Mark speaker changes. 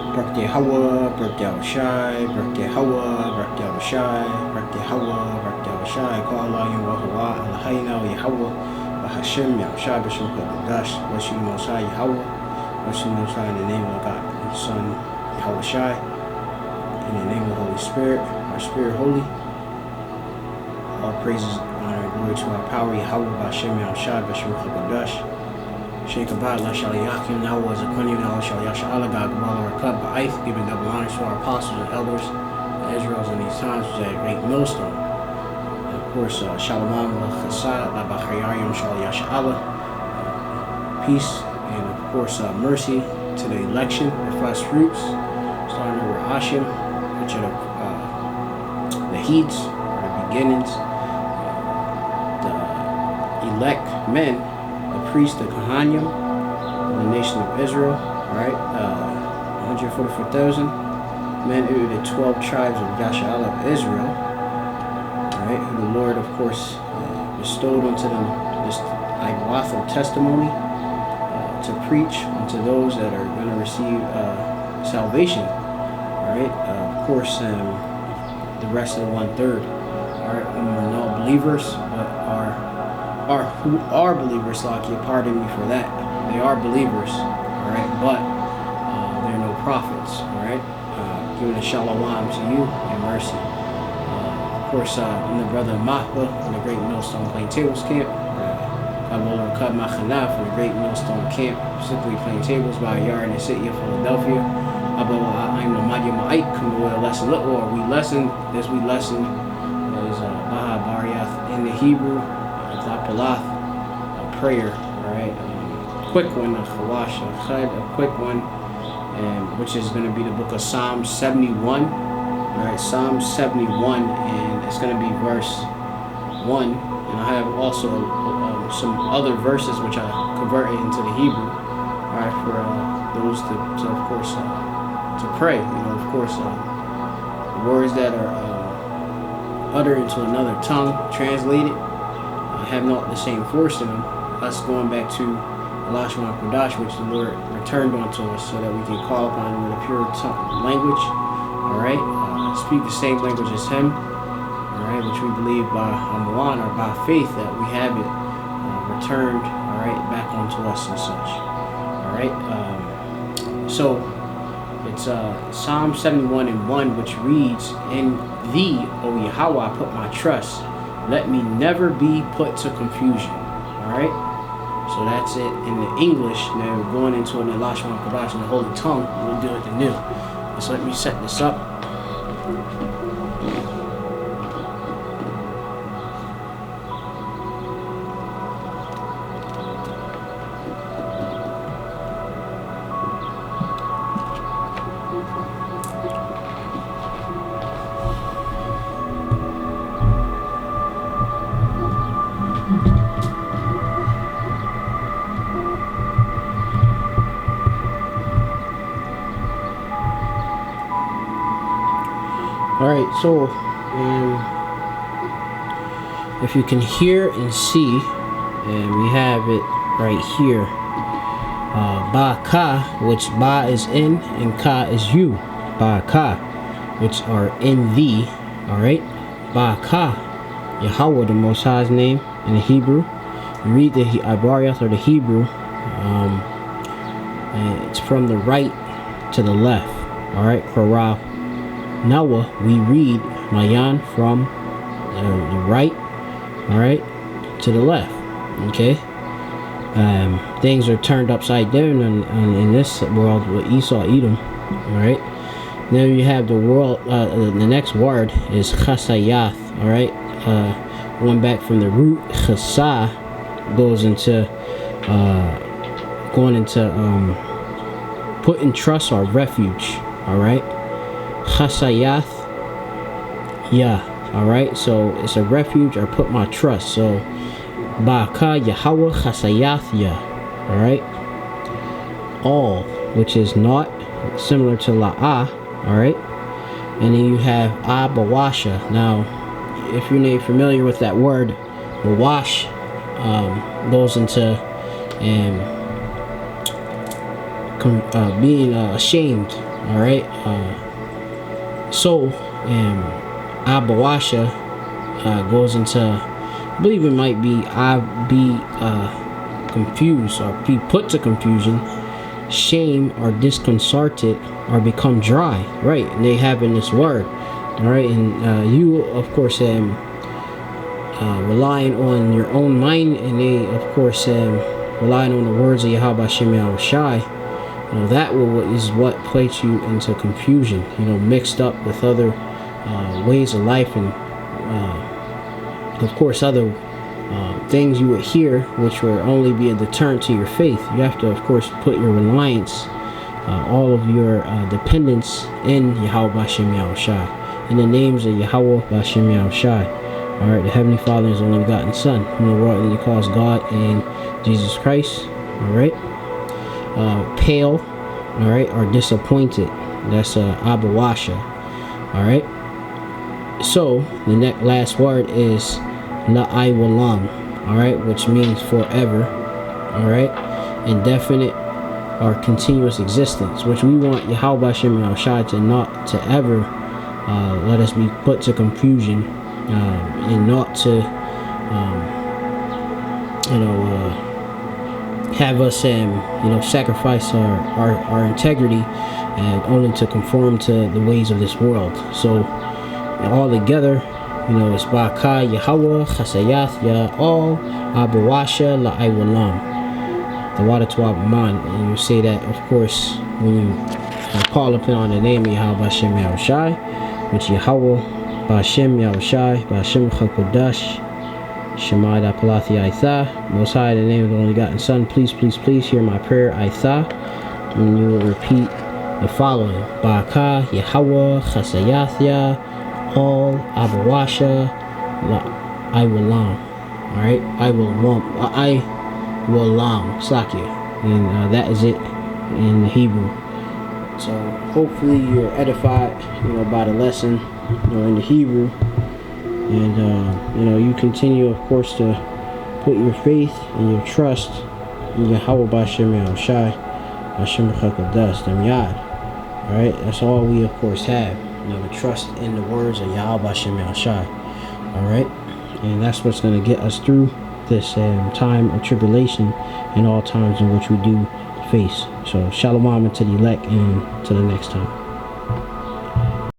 Speaker 1: Barak Yahweh, Barak Yahushai, Barak Yahweh, Barak Yahushai, Barak Yahweh, Barak Yahushai, Ka'Allah Yahweh, Eloheinu Yahweh, Bahashem Yahushai, B'Shem Qadash, bless you Most High Yahweh, bless you Most High in the name of God and Son Yahushai, in the name of the Holy Spirit, our Spirit Holy. All praises, honor, and glory to our power, Yahweh, Bahashem Yahushai, B'Shem Qadash. Sheikh Abad, Lashawan, now was a Quenya, now shall Yashala, God, Gamala, Rakab, Ba'ith, giving double honor to our apostles and elders, the Israels in these times, which is a great millstone. And of course, Shalom, Chasad, La Bachayayim, Shal Yashala, peace, and of course, mercy to the election, the first fruits, starting over Hashim, which are the heats, or the beginnings, the elect men, the priest, the Kohanim, the nation of Israel, right? 144,000 men who are the 12 tribes of Yasha'Allah of Israel, right? Who the Lord, of course, bestowed unto them this idolatrous testimony to preach unto those that are going to receive salvation, right? Of course, the rest of the 1/3 are not believers, but who are believers, like you pardon me for that. They are believers, all right, but they're no prophets, all right. Giving a shalom to you and mercy. Of course, I'm the brother of Mahba from the Great Millstone Plaintables Camp. Kabbalah Kab Machanah from the Great Millstone Camp, specifically Plaintables by a yard in the city of Philadelphia. I'm the Madya Ma'ik, come to a lesson, or we lesson, this we lesson is Baha Bariath in the Hebrew. Palath, a prayer, alright, quick one, a quick one, and which is going to be the book of Psalm 71, alright, Psalm 71, and it's going to be verse 1, and I have also some other verses which I converted into the Hebrew, alright, for those to of course, to pray, of course, words that are uttered into another tongue, translated, have not the same force in them. Us going back to Lashawan Qadash, which the Lord returned unto us, so that we can call upon Him with a pure language. All right, speak the same language as Him. All right, which we believe by Amalan or by faith that we have it returned. All right, back onto us and such. All right, so it's Psalm 71:1, which reads, "In Thee, O Yahweh, I put my trust. Let me never be put to confusion." Alright? So that's it in the English. Now we're going into the Lashawan Qadash in the Holy Tongue. We'll do it the new. So let me set this up. Alright, so if you can hear and see, and we have it right here, Ba Ka, which Ba is in and Ka is you, Ba Ka, which are in thee, alright, Ba Ka, Yahweh, the Most High's name in the Hebrew. You read the Ibariath or the Hebrew, and it's from the right to the left, alright, Korah. Nawa, we read Mayan from the right, alright, to the left, okay? Things are turned upside down in this world with Esau, Edom, alright? Then you have the world, the next word is Chasayath, alright? Going back from the root, Chasa goes into, putting trust or refuge, alright? Chasayath, yeah, alright, so it's a refuge or put my trust. So Ba'aka Yahweh Chasayath, yeah, alright, all, which is not, similar to La'ah, alright, and then you have Abawasha. Now if you're not familiar with that word, Bawash goes into being ashamed, All right. So Abawasha goes into, I believe it might be confused or be put to confusion, shame or disconcerted or become dry, right? And they have in this word, all right. And you of course relying on your own mind, and they of course relying on the words of Yahweh Hashem Yahushai. You know, that is what places you into confusion, you know, mixed up with other ways of life, and of course other things you would hear, which will only be a deterrent to your faith. You have to, of course, put your reliance, all of your dependence in Yahweh Hashem Yahushai, in the names of Yahweh Hashem Yahushai. All right, the Heavenly Father is the only begotten Son, whom the world really calls God, and Jesus Christ. All right, pale, all right, or disappointed. That's Abawasha. All right. So the last word is La'aywalam, all right, which means forever, all right, indefinite or continuous existence, which we want Yahweh Hashem Yahushai to not to ever let us be put to confusion, and not to have us sacrifice our integrity and only to conform to the ways of this world. So all together, it's Baka, Yahweh, Chasayath, Ya'al, Abawasha, La'aywalam. The water to Abaman. And you say that, of course, when you call upon the name of Yahweh Hashem Yahushai, which Yahweh, Ba'ashem Yahushai, Ba'ashem Qadash, Shemai Palathi Aitha. Most High, in the name of the only begotten Son, please, please, please hear my prayer, Aitha. And you will repeat the following: Baka, Yahweh, Chasayath, all Abawasha, I will long. Alright, I will long, Slakia. And that is it in Hebrew. So hopefully you're edified, by the lesson, in the Hebrew. And you continue, of course, to put your faith and your trust in Yahweh B'Shem Yahushai, B'Shem Qadash, Dem Yad. Alright, that's all we of course have. To trust in the words of Yahweh Hashem Yahushai. Alright? And that's what's going to get us through this time of tribulation and all times in which we do face. So, shalom to the elect, and to the next time.